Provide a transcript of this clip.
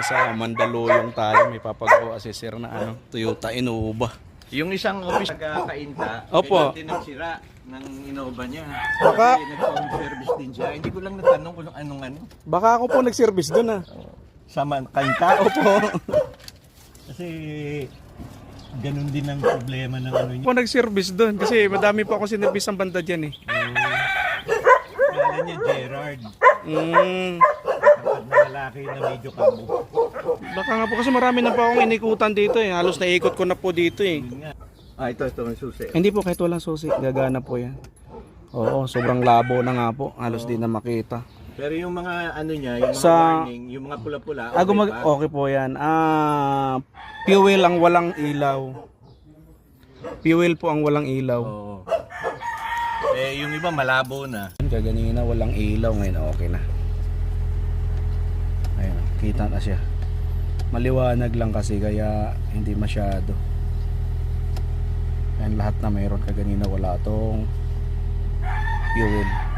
nasa Mandaluyong tayo, may papagawa si sir na ano, Toyota Innova. Yung isang office nagkakainta, Opo. din nagsira ng Innova niya. Baka- Kasi nag-home service din siya. Hindi ko lang natanong kung anong ano. Baka ako po nag-service doon Sama kainta? Opo. Kasi ganun din ang problema ng ano niya. Ako nag-service doon kasi madami po ako sinervice ang banda dyan eh. Kala niya Gerard. Ang lalaki na medyo kabo. Baka nga po kasi marami na po akong inikutan dito eh. Halos naikot ko na po dito eh. Yun nga. Ito may susi. Hindi po kahit walang susi, gagana po yan. Oo, sobrang labo na nga po. Halos di na makita. Pero yung mga ano niya, yung mga warning, yung mga pula-pula, pa? Okay po yan. Fuel ang walang ilaw. Fuel po ang walang ilaw. Oo. Eh, yung iba malabo na. Kaganina walang ilaw, ngayon okay na. Ayun, kita na siya. Maliwanag lang kasi kaya hindi masyado. Ayan, lahat na mayroon. Kaganina wala tong fuel.